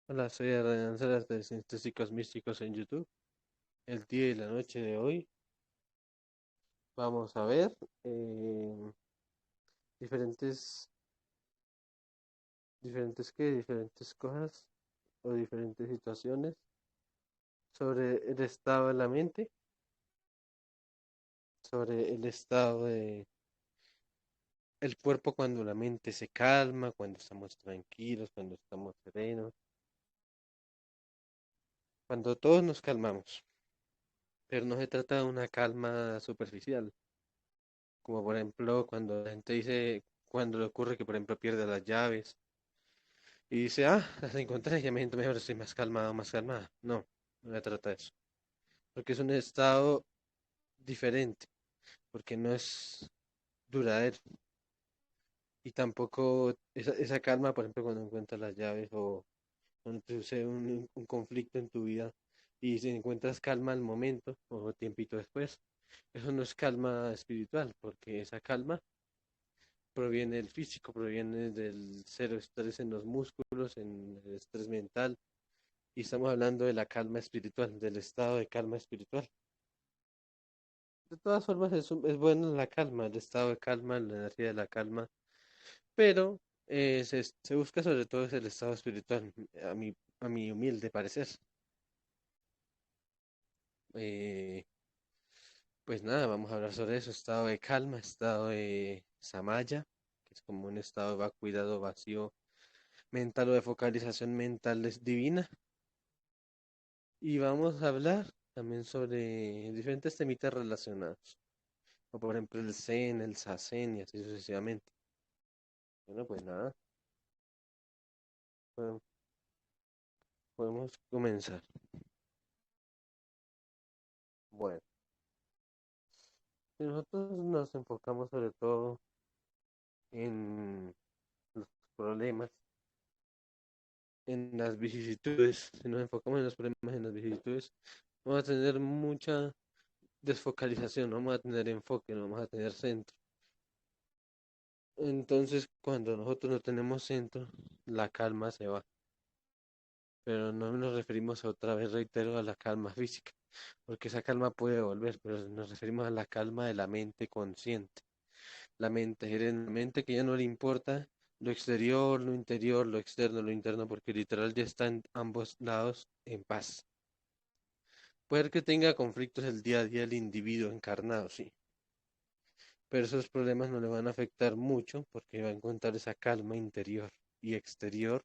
Hola, soy Adrián Salas de Sinestésicos Místicos en YouTube. El día y la noche de hoy vamos a ver eh, diferentes, diferentes cosas o diferentes situaciones sobre el estado de la mente, sobre el estado de el cuerpo cuando la mente se calma, cuando estamos tranquilos, cuando estamos serenos, cuando todos nos calmamos. Pero no se trata de una calma superficial, como por ejemplo cuando la gente dice, cuando le ocurre que por ejemplo pierde las llaves y dice, las encontré, ya me siento mejor, estoy más calmado, más calmada. No, no se trata de eso, porque es un estado diferente, porque no es duradero y tampoco esa calma, por ejemplo, cuando encuentras las llaves o cuando te sucede un conflicto en tu vida y si encuentras calma al momento o tiempito después, eso no es calma espiritual, porque esa calma proviene del físico, proviene del cero estrés en los músculos, en el estrés mental, y estamos hablando de la calma espiritual, del estado de calma espiritual. De todas formas, es bueno la calma, el estado de calma, la energía de la calma, pero se busca sobre todo es el estado espiritual, a mi humilde parecer. Eh, pues nada, vamos a hablar sobre eso, estado de calma, estado de samaya, que es como un estado de vacuidad vacío mental o de focalización mental es divina. Y vamos a hablar también sobre diferentes temitas relacionados, como por ejemplo el Zen, el Zazen y así sucesivamente. Bueno, pues nada, podemos podemos comenzar. Bueno, si nosotros nos enfocamos sobre todo en los problemas, en las vicisitudes, si nos enfocamos en los problemas, en las vicisitudes, vamos a tener mucha desfocalización, no vamos a tener enfoque, no vamos a tener centro. Entonces, cuando nosotros no tenemos centro, la calma se va. Pero no nos referimos otra vez, reitero, a la calma física, porque esa calma puede volver, pero nos referimos a la calma de la mente consciente, la mente serena, la mente que ya no le importa lo exterior, lo interior, lo externo, lo interno, porque literal ya está en ambos lados en paz. Puede que tenga conflictos el día a día el individuo encarnado, sí, pero esos problemas no le van a afectar mucho porque va a encontrar esa calma interior y exterior,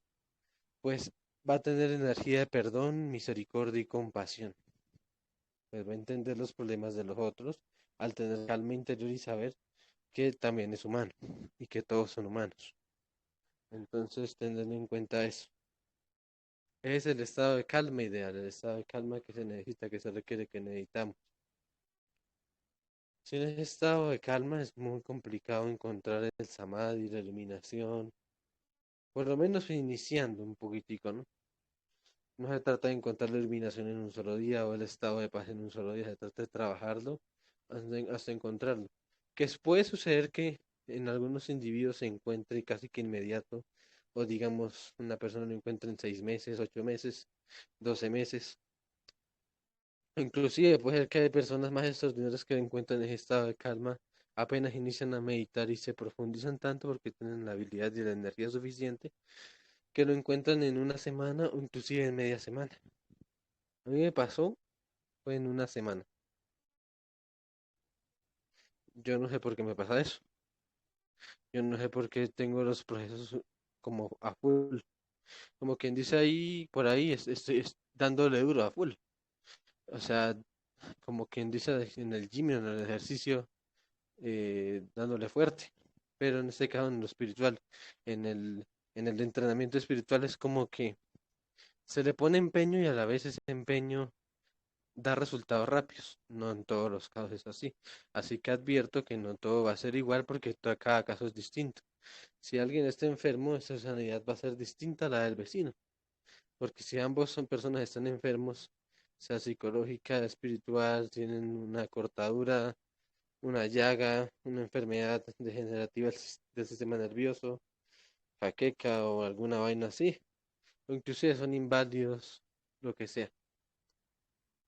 pues va a tener energía de perdón, misericordia y compasión. Pues va a entender los problemas de los otros al tener calma interior y saber que también es humano y que todos son humanos. Entonces, tener en cuenta eso. Es el estado de calma ideal, el estado de calma que se necesita, que se requiere, que necesitamos. Sin ese estado de calma es muy complicado encontrar el samadhi, la iluminación, por lo menos iniciando un poquitico, ¿no? No se trata de encontrar la iluminación en un solo día o el estado de paz en un solo día, se trata de trabajarlo hasta encontrarlo. Que puede suceder que en algunos individuos se encuentre casi que inmediato, o digamos, una persona lo encuentra en 6 meses, 8 meses, 12 meses. Inclusive puede ser que hay personas más extraordinarias que encuentran ese estado de calma apenas inician a meditar y se profundizan tanto porque tienen la habilidad y la energía suficiente que lo encuentran en una semana o inclusive en media semana. A mí me pasó, fue en una semana. Yo no sé por qué me pasa eso. Yo no sé por qué tengo los procesos como a full. Como quien dice ahí, por ahí, estoy dándole duro a full. O sea, como quien dice en el gym, en el ejercicio, dándole fuerte. Pero en este caso, en lo espiritual, en en el entrenamiento espiritual es como que se le pone empeño y a la vez ese empeño da resultados rápidos. No en todos los casos es así. Así que advierto que no todo va a ser igual porque cada caso es distinto. Si alguien está enfermo, esa sanidad va a ser distinta a la del vecino. Porque si ambos son personas que están enfermos, sea psicológica, espiritual, tienen una cortadura, una llaga, una enfermedad degenerativa del sistema nervioso, jaqueca o alguna vaina así, o inclusive son inválidos, lo que sea.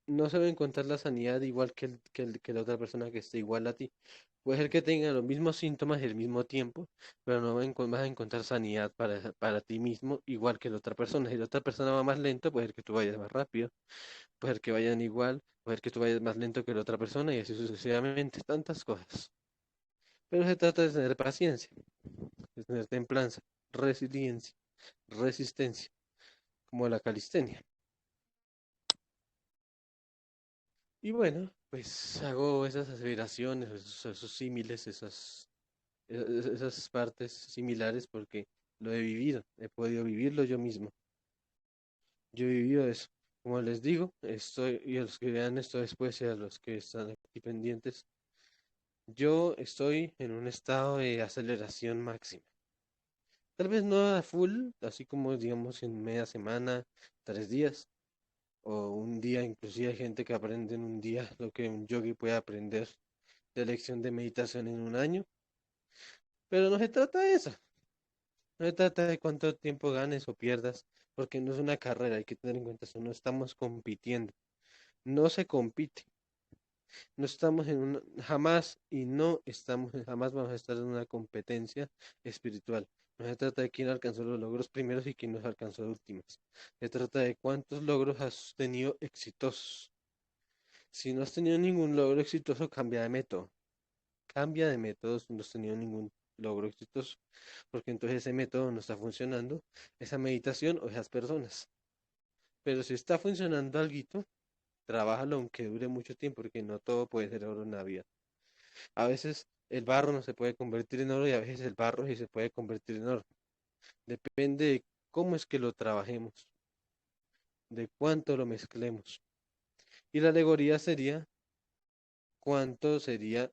No se va a encontrar la sanidad igual que la otra persona que esté igual a ti. Puede ser que tenga los mismos síntomas y el mismo tiempo, pero no vas a encontrar sanidad para ti mismo igual que la otra persona. Si la otra persona va más lento, puede ser que tú vayas más rápido, puede ser que vayan igual, puede ser que tú vayas más lento que la otra persona y así sucesivamente, tantas cosas. Pero se trata de tener paciencia, de tener templanza, resiliencia, resistencia, como la calistenia. Y bueno, pues hago esas aseveraciones, esos símiles, esas partes similares porque lo he vivido, he podido vivirlo yo mismo. Yo he vivido eso. Como les digo, y a los que vean esto después y a los que están aquí pendientes, yo estoy en un estado de aceleración máxima. Tal vez no a full, así como digamos en media semana, 3 días, o un día, inclusive hay gente que aprende en un día lo que un yogi puede aprender de lección de meditación en un año, pero no se trata de eso, no se trata de cuánto tiempo ganes o pierdas, porque no es una carrera, hay que tener en cuenta eso, no estamos compitiendo, no se compite, no estamos jamás y no estamos, jamás vamos a estar en una competencia espiritual. No se trata de quién alcanzó los logros primeros y quién los alcanzó últimos. Se trata de cuántos logros has tenido exitosos. Si no has tenido ningún logro exitoso, cambia de método. Cambia de método si no has tenido ningún logro exitoso. Porque entonces ese método no está funcionando, esa meditación o esas personas. Pero si está funcionando algo, trabájalo aunque dure mucho tiempo, porque no todo puede ser oro en la vida. A veces el barro no se puede convertir en oro y a veces el barro sí se puede convertir en oro. Depende de cómo es que lo trabajemos, de cuánto lo mezclemos. Y la alegoría sería cuánto sería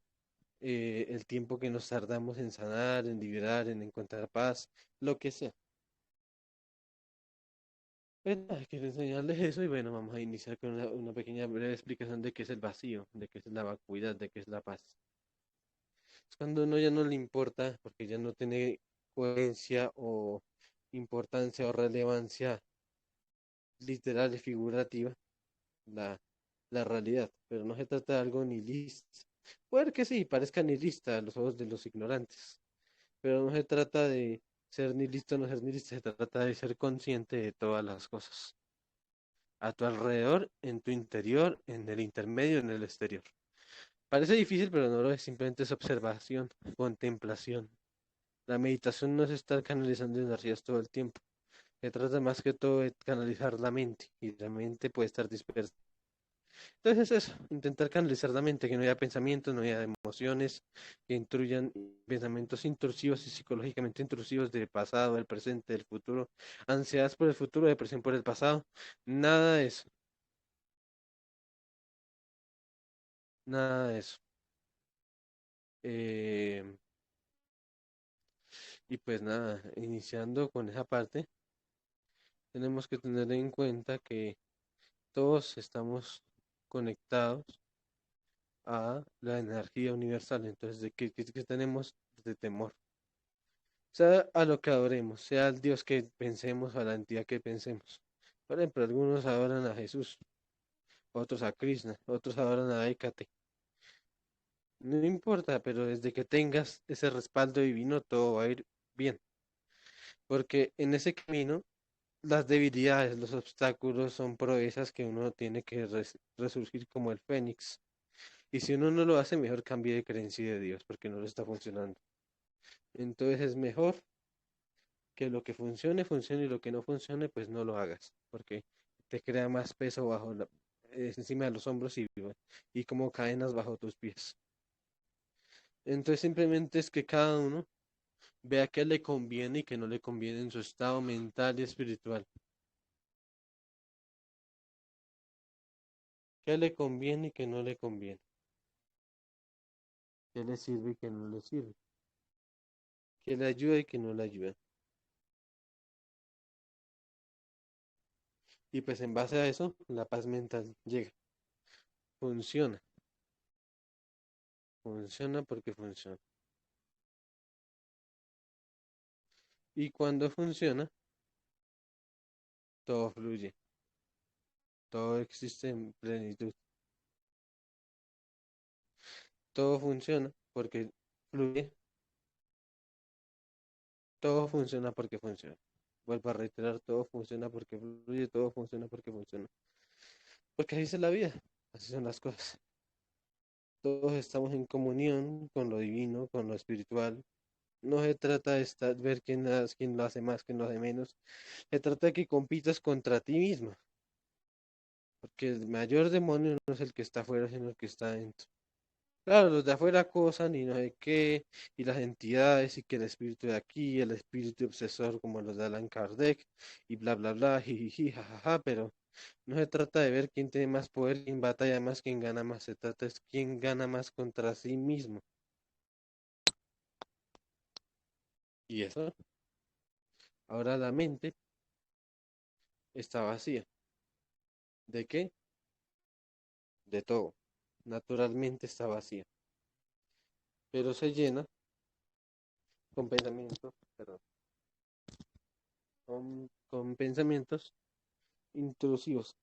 el tiempo que nos tardamos en sanar, en liberar, en encontrar paz, lo que sea. Pues nada, quiero enseñarles eso y bueno, vamos a iniciar con una pequeña breve explicación de qué es el vacío, de qué es la vacuidad, de qué es la paz. Es cuando uno ya no le importa porque ya no tiene coherencia o importancia o relevancia literal y figurativa la, la realidad, pero no se trata de algo nihilista. Puede que sí, parezca nihilista a los ojos de los ignorantes, pero no se trata de ser nihilista o no ser nihilista, se trata de ser consciente de todas las cosas. A tu alrededor, en tu interior, en el intermedio, en el exterior. Parece difícil, pero no lo es, simplemente es observación, contemplación. La meditación no es estar canalizando energías todo el tiempo. Se trata más que todo de canalizar la mente, y la mente puede estar dispersa. Entonces es eso, intentar canalizar la mente, que no haya pensamientos, no haya emociones que intruyan, pensamientos intrusivos y psicológicamente intrusivos del pasado, del presente, del futuro, ansiedades por el futuro, depresión por el pasado, nada de eso, nada de eso. Eh, y pues nada, iniciando con esa parte, tenemos que tener en cuenta que todos estamos conectados a la energía universal. Entonces, ¿de qué tenemos de temor? Sea a lo que adoremos, sea al Dios que pensemos, a la entidad que pensemos. Por ejemplo, algunos adoran a Jesús, otros a Krishna, otros adoran a Hécate. No importa, pero desde que tengas ese respaldo divino, todo va a ir bien. Porque en ese camino, las debilidades, los obstáculos son proezas que uno tiene que resurgir como el fénix. Y si uno no lo hace, mejor cambie de creencia de Dios, porque no le está funcionando. Entonces es mejor que lo que funcione, funcione y lo que no funcione, pues no lo hagas, porque te crea más peso encima de los hombros y como cadenas bajo tus pies. Entonces simplemente es que cada uno vea qué le conviene y qué no le conviene en su estado mental y espiritual. ¿Qué le conviene y qué no le conviene? ¿Qué le sirve y qué no le sirve? ¿Qué le ayuda y qué no le ayuda? Y pues en base a eso, la paz mental llega. Funciona. Funciona porque funciona. Y cuando funciona, todo fluye, todo existe en plenitud, todo funciona porque fluye, todo funciona porque funciona. Vuelvo a reiterar, todo funciona porque fluye, todo funciona porque funciona. Porque así es la vida, así son las cosas. Todos estamos en comunión con lo divino, con lo espiritual. No se trata de ver quién lo hace más, quién lo hace menos. Se trata de que compitas contra ti mismo. Porque el mayor demonio no es el que está afuera, sino el que está dentro. Claro, los de afuera acosan y no sé qué, y las entidades, y que el espíritu de aquí, el espíritu obsesor como los de Allan Kardec, y bla, bla, bla, jijiji, jajaja, pero no se trata de ver quién tiene más poder, quién batalla más, quién gana más, se trata es quién gana más contra sí mismo. Y eso, ahora la mente está vacía. ¿De qué? De todo. Naturalmente está vacía, pero se llena con pensamientos, perdón, con pensamientos intrusivos,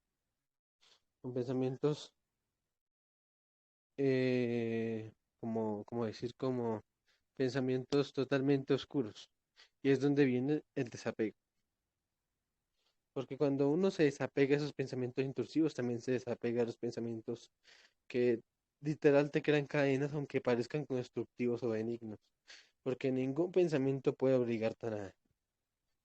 con pensamientos, como decir, como pensamientos totalmente oscuros. Y es donde viene el desapego. Porque cuando uno se desapega a esos pensamientos intrusivos, también se desapega a los pensamientos que literal te crean cadenas, aunque parezcan constructivos o benignos. Porque ningún pensamiento puede obligarte a nada.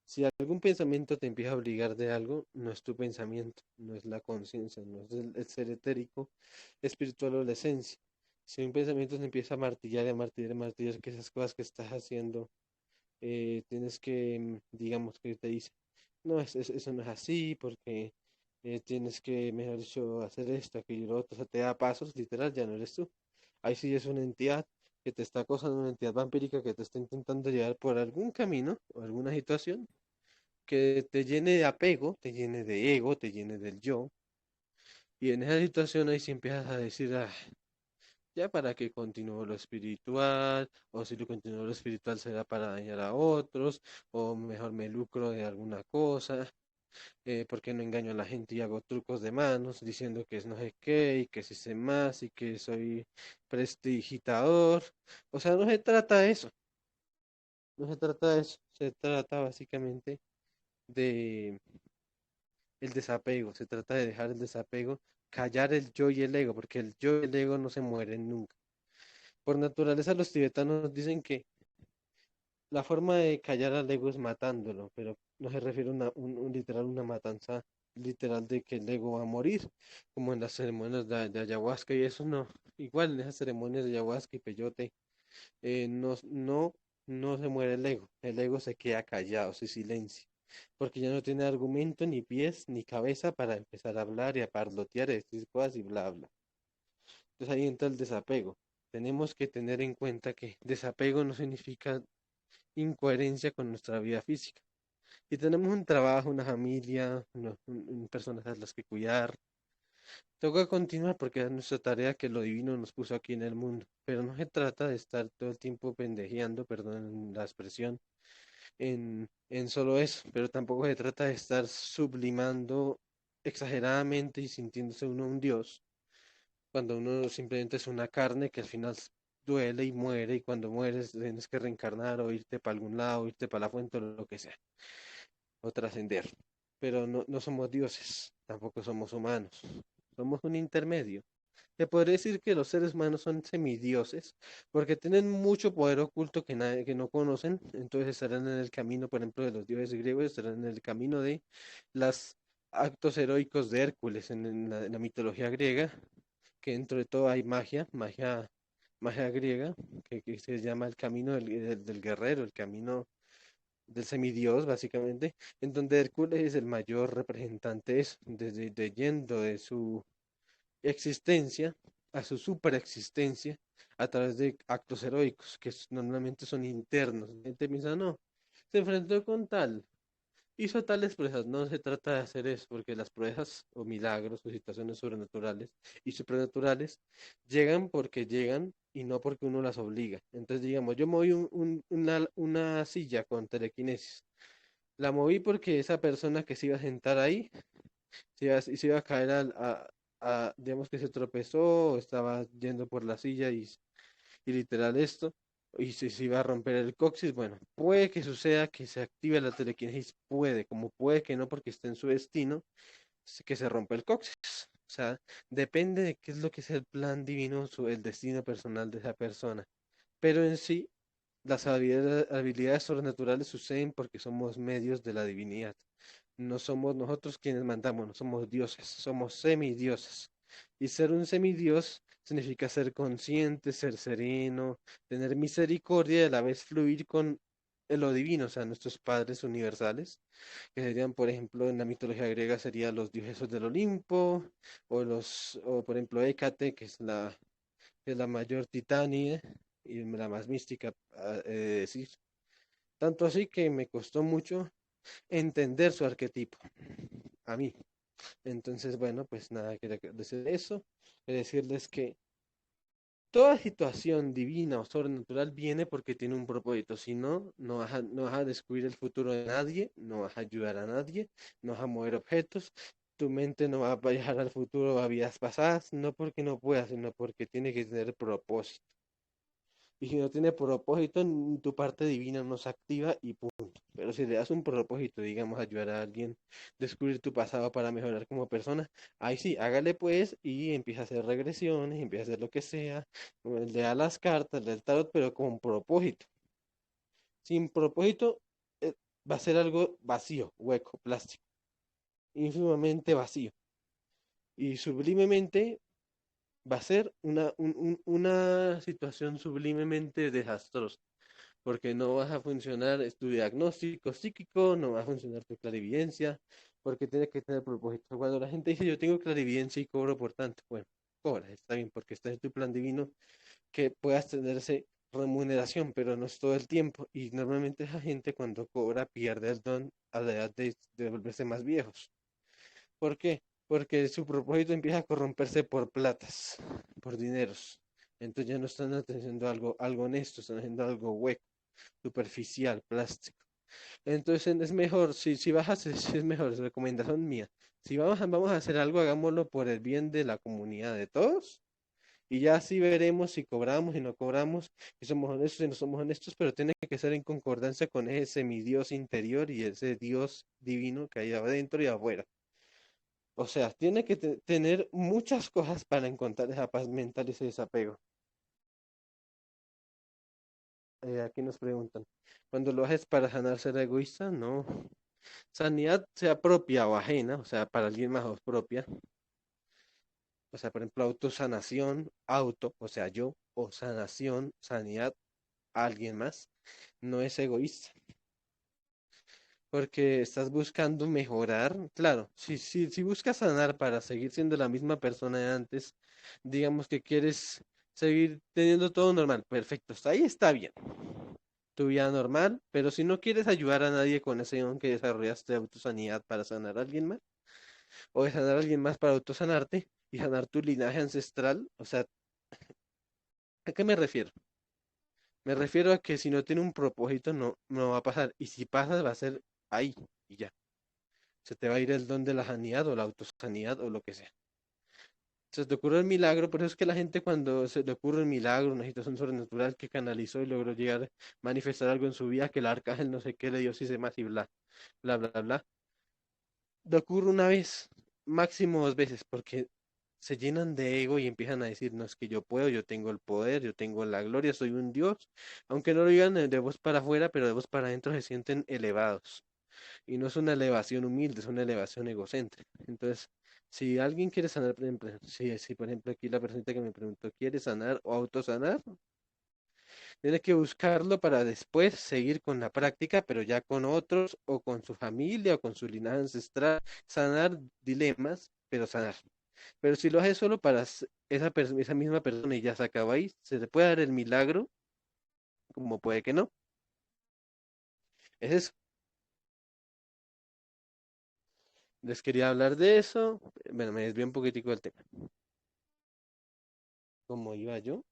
Si algún pensamiento te empieza a obligar de algo, no es tu pensamiento, no es la conciencia, no es el ser etérico, espiritual o la esencia. Si un pensamiento te empieza a martillar y a martillar y a martillar que esas cosas que estás haciendo, tienes que, digamos que te dice, no, eso no es así, porque tienes que, mejor dicho, hacer esto, aquello, lo otro, o sea, te da pasos, literal, ya no eres tú. Ahí sí es una entidad que te está acosando, una entidad vampírica que te está intentando llevar por algún camino o alguna situación que te llene de apego, te llene de ego, te llene del yo. Y en esa situación ahí sí empiezas a decir, ah, ya para qué continúo lo espiritual, o si lo continúo lo espiritual será para dañar a otros, o mejor me lucro de alguna cosa, porque no engaño a la gente y hago trucos de manos diciendo que es no sé qué, y que si sé más, y que soy prestidigitador. O sea, no se trata de eso, no se trata de eso, se trata básicamente de el desapego, se trata de dejar el desapego, callar el yo y el ego, porque el yo y el ego no se mueren nunca. Por naturaleza los tibetanos dicen que la forma de callar al ego es matándolo, pero no se refiere a literal, una matanza literal de que el ego va a morir, como en las ceremonias de ayahuasca y eso no. Igual en esas ceremonias de ayahuasca y peyote, no se muere el ego se queda callado, se silencia, porque ya no tiene argumento, ni pies, ni cabeza para empezar a hablar y a parlotear y decir cosas y bla, bla. Entonces ahí entra el desapego. Tenemos que tener en cuenta que desapego no significa incoherencia con nuestra vida física. Y tenemos un trabajo, una familia, personas a las que cuidar. Toca continuar porque es nuestra tarea que lo divino nos puso aquí en el mundo. Pero no se trata de estar todo el tiempo pendejeando, perdón la expresión, en solo eso. Pero tampoco se trata de estar sublimando exageradamente y sintiéndose uno un dios, cuando uno simplemente es una carne que al final duele y muere, y cuando mueres tienes que reencarnar o irte para algún lado, irte para la fuente o lo que sea, o trascender. Pero no somos dioses, tampoco somos humanos, somos un intermedio. Se podría decir que los seres humanos son semidioses, porque tienen mucho poder oculto que no conocen, entonces estarán en el camino, por ejemplo, de los dioses griegos, estarán en el camino de los actos heroicos de Hércules en la mitología griega, que dentro de todo hay magia griega, que se llama el camino del guerrero, el camino del semidios, básicamente, en donde Hércules es el mayor representante de eso, yendo de su existencia a su superexistencia a través de actos heroicos, que normalmente son internos. La gente piensa, no, se enfrentó con tal, hizo tales proezas. No se trata de hacer eso, porque las proezas o milagros o situaciones sobrenaturales y supernaturales llegan porque llegan y no porque uno las obliga. Entonces, digamos, yo moví una silla con telequinesis. La moví porque esa persona que se iba a sentar ahí se iba a caer digamos que se tropezó o estaba yendo por la silla y literal esto, y se iba a romper el coxis. Bueno, puede que suceda que se active la telequinesis, puede, como puede que no, porque está en su destino, que se rompa el coxis. O sea, depende de qué es lo que es el plan divino, el destino personal de esa persona. Pero en sí, las habilidades sobrenaturales suceden porque somos medios de la divinidad. No somos nosotros quienes mandamos, no somos dioses, somos semidioses. Y ser un semidios significa ser consciente, ser sereno, tener misericordia y a la vez fluir con lo divino, o sea, nuestros padres universales, que serían, por ejemplo, en la mitología griega serían los dioses del Olimpo, o por ejemplo, Hécate, que es la mayor titánide y la más mística, decir. Tanto así que me costó mucho entender su arquetipo, a mí. Entonces, bueno, pues nada, quería decir eso, decirles que toda situación divina o sobrenatural viene porque tiene un propósito. Si no, no vas a descubrir el futuro de nadie, no vas a ayudar a nadie, no vas a mover objetos, tu mente no va a viajar al futuro o a vidas pasadas, no porque no pueda, sino porque tiene que tener propósito. Y si no tiene propósito, tu parte divina no se activa y punto. Pero si le das un propósito, digamos, ayudar a alguien, descubrir tu pasado para mejorar como persona, ahí sí, hágale pues y empieza a hacer regresiones, empieza a hacer lo que sea, lea las cartas, lea el tarot, pero con propósito. Sin propósito, va a ser algo vacío, hueco, plástico, ínfimamente vacío. Y sublimemente va a ser una situación sublimemente desastrosa porque no vas a funcionar es tu diagnóstico psíquico, no va a funcionar tu clarividencia, porque tienes que tener propósito. Cuando la gente dice yo tengo clarividencia y cobro por tanto, bueno, cobra, está bien, porque está en tu plan divino que puedas tenerse remuneración, pero no es todo el tiempo. Y normalmente esa gente cuando cobra pierde el don a la edad de volverse más viejos. ¿Por qué? Porque su propósito empieza a corromperse por platas, por dineros. Entonces ya no están haciendo algo honesto, están haciendo algo hueco, superficial, plástico. Entonces es mejor, si vas a hacer, si es mejor, es recomendación mía. Si vamos a hacer algo, hagámoslo por el bien de la comunidad, de todos, y ya así veremos si cobramos y no cobramos, si somos honestos y no somos honestos, pero tiene que ser en concordancia con ese semidios interior y ese Dios divino que hay adentro y afuera. O sea, tiene que tener muchas cosas para encontrar esa paz mental y ese desapego. Aquí nos preguntan, ¿cuando lo haces para sanar ser egoísta? No. Sanidad sea propia o ajena, o sea, para alguien más o propia. O sea, por ejemplo, autosanación, o sea, yo, o sanación, sanidad, a alguien más, no es egoísta, porque estás buscando mejorar. Claro, si buscas sanar para seguir siendo la misma persona de antes, digamos que quieres seguir teniendo todo normal, perfecto, hasta ahí está bien, tu vida normal, pero si no quieres ayudar a nadie con ese don que desarrollaste de autosanidad para sanar a alguien más, o de sanar a alguien más para autosanarte y sanar tu linaje ancestral. O sea, ¿a qué me refiero? Me refiero a que si no tiene un propósito, no va a pasar. Y si pasa, va a ser ahí y ya. Se te va a ir el don de la sanidad o la autosanidad o lo que sea. Se te ocurre el milagro, por eso es que la gente cuando se le ocurre un milagro, una situación sobrenatural que canalizó y logró llegar a manifestar algo en su vida, que el arcángel no sé qué le dio, si se más y bla, bla, bla, bla, le ocurre una vez, máximo dos veces, porque se llenan de ego y empiezan a decir, no es que yo puedo, yo tengo el poder, yo tengo la gloria, soy un Dios, aunque no lo digan de voz para afuera, pero de voz para adentro se sienten elevados. Y no es una elevación humilde, es una elevación egocéntrica. Entonces, si alguien quiere sanar, por ejemplo, si por ejemplo aquí la persona que me preguntó quiere sanar o autosanar, tiene que buscarlo para después seguir con la práctica, pero ya con otros o con su familia o con su linaje ancestral, sanar dilemas, pero sanar. Pero si lo hace solo para esa misma persona y ya se acaba ahí, se le puede dar el milagro, como puede que no. Es eso. Les quería hablar de eso. Bueno, me desvié un poquitico del tema. ¿Cómo iba yo?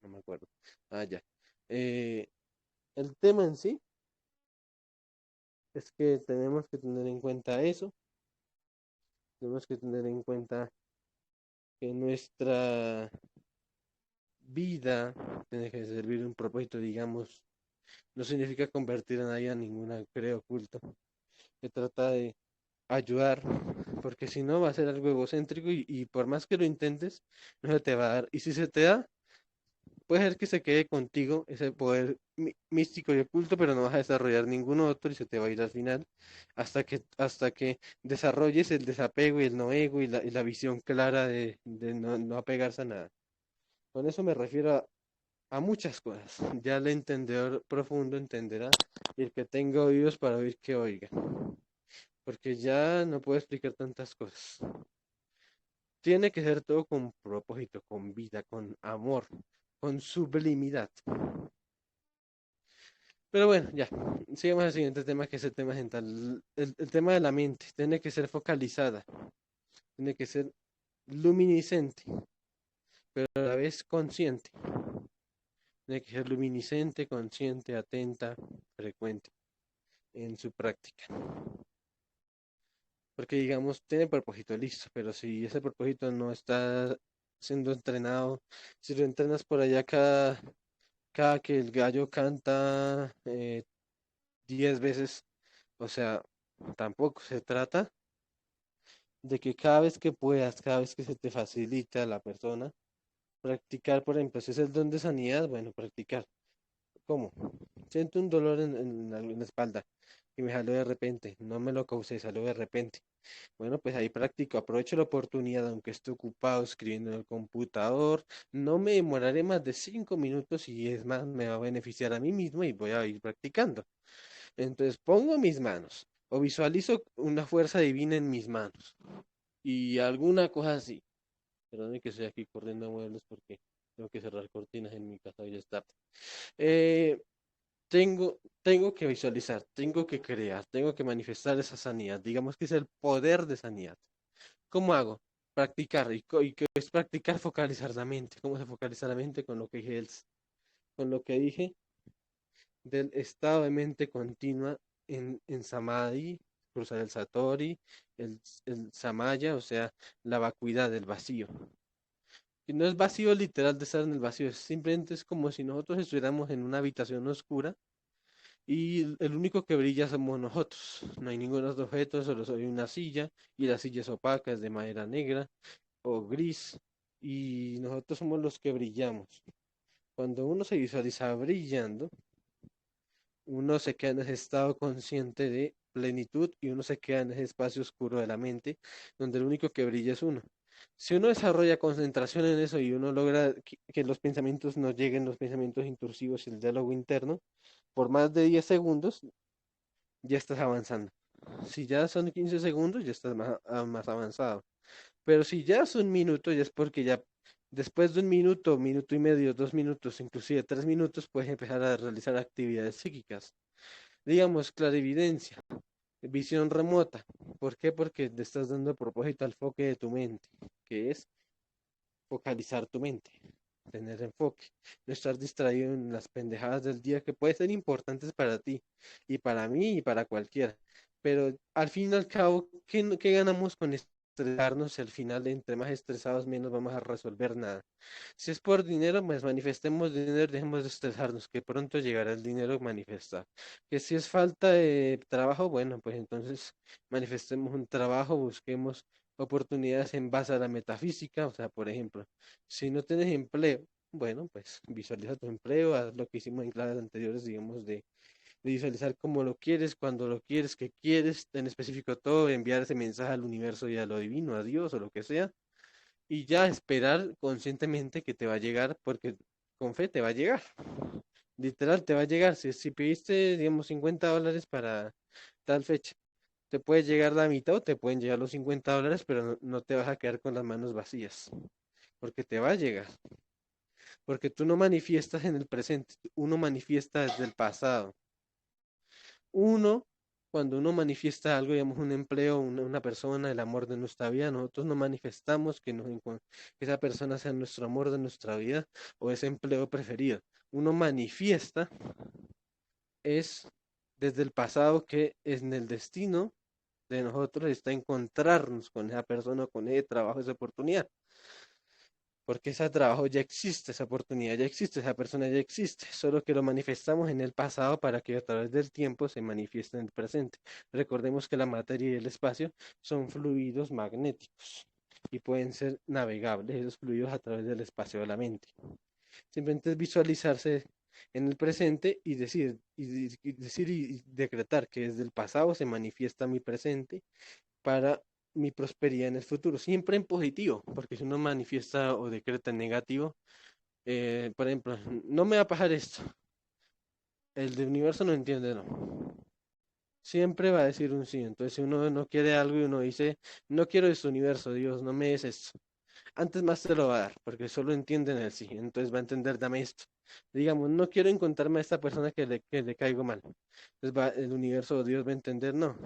No me acuerdo. Ah, ya. Eh, el tema en sí. es que tenemos que tener en cuenta eso, tenemos que tener en cuenta que nuestra vida tiene que servir un propósito, digamos, no significa convertir a nadie a ninguna creo oculto. Se trata de ayudar, porque si no va a ser algo egocéntrico y por más que lo intentes, no se te va a dar. Y si se te da, puede ser que se quede contigo ese poder místico y oculto, pero no vas a desarrollar ningún otro y se te va a ir al final hasta que desarrolles el desapego y el no ego y la visión clara de no apegarse a nada. Con eso me refiero a muchas cosas. Ya el entendedor profundo entenderá y el que tenga oídos para oír que oiga, porque ya no puedo explicar tantas cosas. Tiene que ser todo con propósito, con vida, con amor, con sublimidad. Pero bueno, ya, sigamos al siguiente tema que es el tema mental. El tema de la mente tiene que ser focalizada, tiene que ser luminiscente, pero a la vez consciente. Tiene que ser luminiscente, consciente, atenta, frecuente en su práctica. Porque digamos, tiene propósito listo, pero si ese propósito no está siendo entrenado, si lo entrenas por allá cada que el gallo canta 10 veces, o sea, tampoco se trata de que cada vez que puedas, cada vez que se te facilita a la persona, practicar, por ejemplo, si es el don de sanidad, bueno, practicar. ¿Cómo? Siento un dolor en la espalda y me salió de repente, no me lo causé, salió de repente. Bueno, pues ahí practico, aprovecho la oportunidad, aunque esté ocupado escribiendo en el computador, no me demoraré más de 5 minutos y es más, me va a beneficiar a mí mismo y voy a ir practicando. Entonces pongo mis manos o visualizo una fuerza divina en mis manos y alguna cosa así. Perdón que estoy aquí corriendo muebles porque tengo que cerrar cortinas en mi casa y ya es tarde. Eh, tengo que visualizar, tengo que crear, tengo que manifestar esa sanidad. Digamos que es el poder de sanidad. ¿Cómo hago? Practicar. ¿Y qué es practicar? Focalizar la mente. ¿Cómo se focaliza la mente? Con lo que dije, con lo que dije del estado de mente continua en Samadhi, cruzar el Satori, el Samaya, o sea, la vacuidad del vacío. Y no es vacío literal de estar en el vacío, simplemente es como si nosotros estuviéramos en una habitación oscura y el único que brilla somos nosotros. No hay ningún otro objeto, solo soy una silla y la silla es opaca, es de madera negra o gris y nosotros somos los que brillamos. Cuando uno se visualiza brillando, uno se queda en ese estado consciente de plenitud y uno se queda en ese espacio oscuro de la mente donde el único que brilla es uno. Si uno desarrolla concentración en eso y uno logra que los pensamientos no lleguen, los pensamientos intrusivos y el diálogo interno, por más de 10 segundos, ya estás avanzando. Si ya son 15 segundos, ya estás más avanzado. Pero si ya es un minuto, ya es porque ya después de un minuto, minuto y medio, 2 minutos, inclusive 3 minutos, puedes empezar a realizar actividades psíquicas. Digamos, clarividencia, visión remota. ¿Por qué? Porque le estás dando propósito al enfoque de tu mente, que es focalizar tu mente, tener enfoque, no estar distraído en las pendejadas del día que pueden ser importantes para ti y para mí y para cualquiera. Pero al fin y al cabo, ¿qué ganamos con estresarnos si al final entre más estresados menos vamos a resolver nada? Si es por dinero, pues manifestemos dinero, dejemos de estresarnos, que pronto llegará el dinero manifestar. Que si es falta de trabajo, bueno, pues entonces manifestemos un trabajo, busquemos oportunidades en base a la metafísica, o sea, por ejemplo, si no tienes empleo, bueno, pues visualiza tu empleo, haz lo que hicimos en clases anteriores, digamos, de visualizar cómo lo quieres, cuando lo quieres, qué quieres, en específico todo, enviar ese mensaje al universo y a lo divino, a Dios o lo que sea, y ya esperar conscientemente que te va a llegar, porque con fe te va a llegar. Literal, te va a llegar. Si pediste, digamos, $50 para tal fecha, te puede llegar la mitad o te pueden llegar los $50, pero no te vas a quedar con las manos vacías, porque te va a llegar. Porque tú no manifiestas en el presente, uno manifiesta desde el pasado. Uno, cuando uno manifiesta algo, digamos un empleo, una persona, el amor de nuestra vida, nosotros no manifestamos que esa persona sea nuestro amor de nuestra vida o ese empleo preferido. Uno manifiesta es desde el pasado que en el destino de nosotros está encontrarnos con esa persona, con ese trabajo, esa oportunidad. Porque ese trabajo ya existe, esa oportunidad ya existe, esa persona ya existe, solo que lo manifestamos en el pasado para que a través del tiempo se manifieste en el presente. Recordemos que la materia y el espacio son fluidos magnéticos y pueden ser navegables esos fluidos a través del espacio de la mente. Simplemente es visualizarse en el presente y decir y decretar que desde el pasado se manifiesta mi presente para mi prosperidad en el futuro, siempre en positivo, porque si uno manifiesta o decreta en negativo, por ejemplo, no me va a pasar esto, el del universo no entiende, no. Siempre va a decir un sí. Entonces, si uno no quiere algo y uno dice, no quiero este universo, Dios, no me des esto. Antes más te lo va a dar, porque solo entienden el sí. Entonces va a entender, dame esto. Digamos, no quiero encontrarme a esta persona que le caigo mal. Entonces el universo o Dios va a entender, no,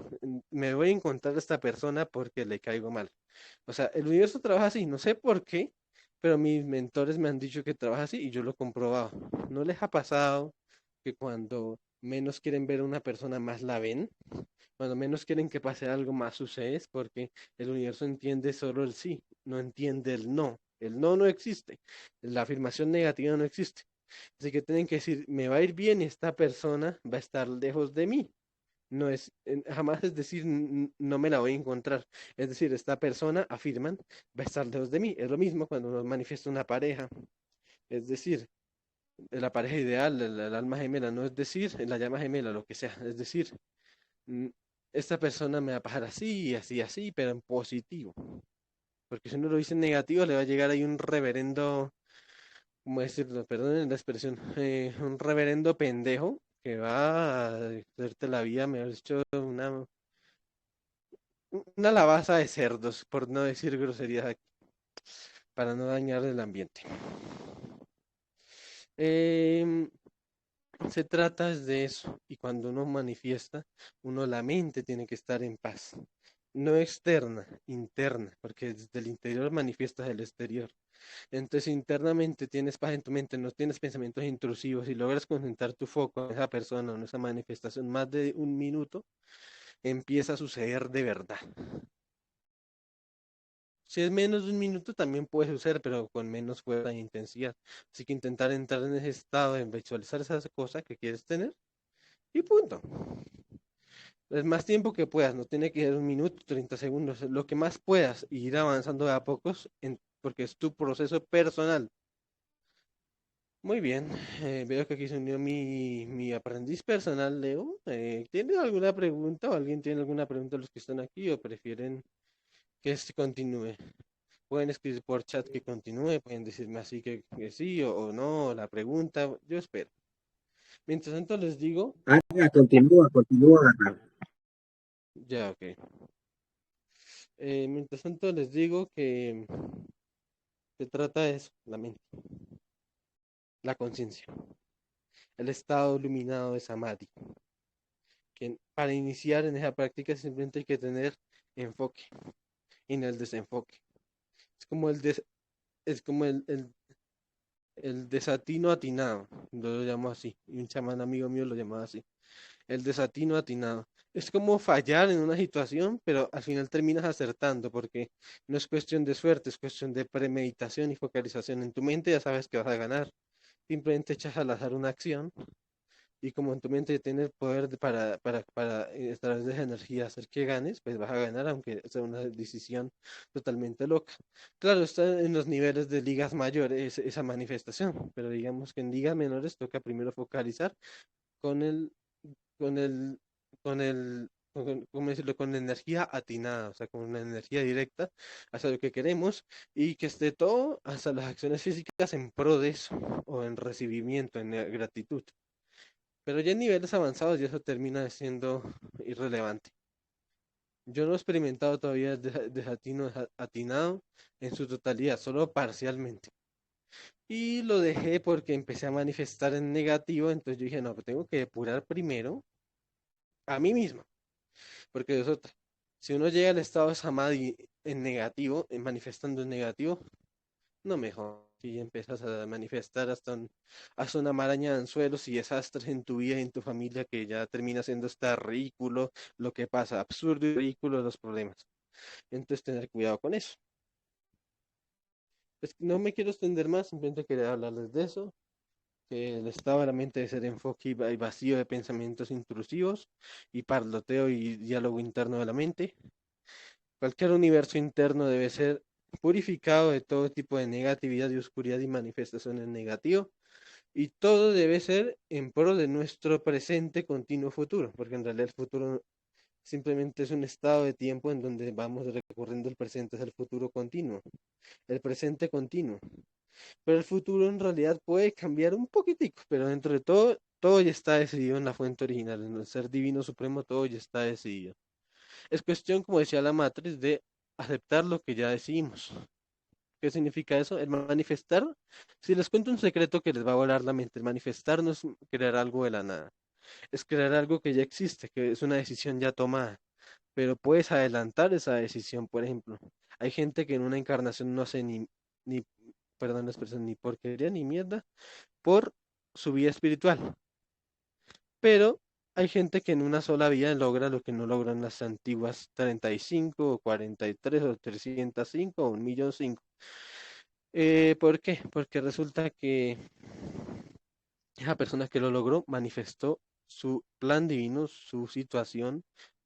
me voy a encontrar a esta persona porque le caigo mal. O sea, el universo trabaja así, no sé por qué, pero mis mentores me han dicho que trabaja así y yo lo he comprobado. ¿No les ha pasado que cuando menos quieren ver a una persona más la ven? Cuando menos quieren que pase algo más sucede es porque el universo entiende solo el sí, no entiende el no. El no no existe. La afirmación negativa no existe. Así que tienen que decir, me va a ir bien, esta persona va a estar lejos de mí. No es, jamás es decir, no me la voy a encontrar. Es decir, esta persona, afirman, va a estar lejos de mí. Es lo mismo cuando uno manifiesta una pareja. Es decir, la pareja ideal, el alma gemela, no es decir, la llama gemela, lo que sea. Es decir, mm, esta persona me va a pasar así, así, así, pero en positivo. Porque si uno lo dice en negativo, le va a llegar ahí un reverendo, ¿cómo decirlo? Perdonen la expresión, un reverendo pendejo que va a hacerte la vida, me ha dicho, una lavaza de cerdos, por no decir groserías aquí, para no dañar el ambiente. Em, Se trata es de eso, y cuando uno manifiesta, uno la mente tiene que estar en paz, no externa, interna, porque desde el interior manifiestas el exterior. Entonces, internamente tienes paz en tu mente, no tienes pensamientos intrusivos y logras concentrar tu foco en esa persona o en esa manifestación más de un minuto, empieza a suceder de verdad. Si es menos de un minuto también puede suceder, pero con menos fuerza e intensidad. Así que intentar entrar en ese estado de visualizar esa cosa que quieres tener y punto. Es más tiempo que puedas, no tiene que ser un minuto, 30 segundos, lo que más puedas y ir avanzando de a pocos porque es tu proceso personal. Muy bien, veo que aquí se unió mi aprendiz personal, Leo. ¿Tienes alguna pregunta o alguien tiene alguna pregunta de los que están aquí o prefieren que se continúe? Pueden escribir por chat que continúe, pueden decirme así que sí o no, la pregunta, yo espero. Mientras tanto les digo, Continúa, continúa. ya, ok. Mientras tanto les digo que se trata de eso, la mente, la conciencia, el estado iluminado de Samadhi, que para iniciar en esa práctica simplemente hay que tener enfoque en el desenfoque. Es como es como el desatino atinado, yo lo llamo así, y un chamán amigo mío lo llamaba así. El desatino atinado. Es como fallar en una situación, pero al final terminas acertando, porque no es cuestión de suerte, es cuestión de premeditación y focalización. En tu mente ya sabes que vas a ganar. Simplemente echas al azar una acción y como en tu mente tiene el poder a través de esa energía hacer que ganes, pues vas a ganar, aunque sea una decisión totalmente loca. Claro, está en los niveles de ligas mayores esa manifestación, pero digamos que en ligas menores toca primero focalizar con el con el, ¿cómo decirlo? Con energía atinada, o sea, con una energía directa hacia lo que queremos y que esté todo hasta las acciones físicas en pro de eso, o en recibimiento, en gratitud. Pero ya en niveles avanzados ya eso termina siendo irrelevante. Yo no he experimentado todavía el desatino atinado en su totalidad, solo parcialmente. Y lo dejé porque empecé a manifestar en negativo, entonces yo dije, no, pues tengo que depurar primero a mí mismo. Porque es otra. Si uno llega al estado de samadhi en negativo, manifestando en negativo, no mejor. Y empiezas a manifestar hasta una maraña de anzuelos y desastres en tu vida y en tu familia que ya termina siendo hasta ridículo lo que pasa, absurdo y ridículo los problemas. Entonces tener cuidado con eso. Pues no me quiero extender más, simplemente quería hablarles de eso, que el estado de la mente debe ser enfoque y vacío de pensamientos intrusivos y parloteo y diálogo interno de la mente. Cualquier universo interno debe ser purificado de todo tipo de negatividad y oscuridad y manifestaciones negativas. Y todo debe ser en pro de nuestro presente continuo futuro, porque en realidad el futuro simplemente es un estado de tiempo en donde vamos recurriendo el presente es el futuro continuo, el presente continuo. Pero el futuro en realidad puede cambiar un poquitico, pero dentro de todo, todo ya está decidido en la fuente original, en el ser divino supremo, todo ya está decidido. Es cuestión, como decía la matriz, de aceptar lo que ya decidimos. ¿Qué significa eso? El manifestar, si les cuento un secreto que les va a volar la mente, el manifestar no es crear algo de la nada, es crear algo que ya existe, que es una decisión ya tomada, pero puedes adelantar esa decisión, por ejemplo. Hay gente que en una encarnación no hace ni perdón la expresión, ni porquería ni mierda por su vida espiritual, pero hay gente que en una sola vida logra lo que no logran las antiguas 35 o 43 o 305 o 1.000.005. ¿Por qué? Porque resulta que esa persona que lo logró manifestó su plan divino, su situación,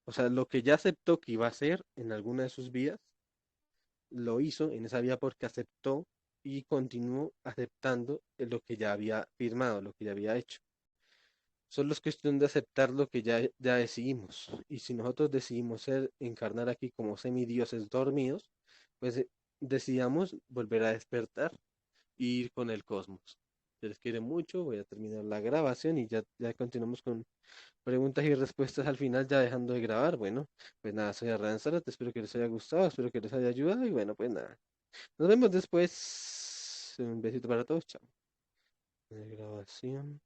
o sea, lo que ya aceptó que iba a hacer en alguna de sus vidas, lo hizo en esa vida porque aceptó y continuó aceptando lo que ya había firmado, lo que ya había hecho. Solo es cuestión de aceptar lo que ya decidimos. Y si nosotros decidimos encarnar aquí como semidioses dormidos, pues decidamos volver a despertar e ir con el cosmos. Se les quiere mucho, voy a terminar la grabación y ya continuamos con preguntas y respuestas al final, ya dejando de grabar. Bueno, pues nada, soy Arranzarat, espero que les haya gustado, espero que les haya ayudado y bueno, pues nada. Nos vemos después. Un besito para todos, chao. Grabación.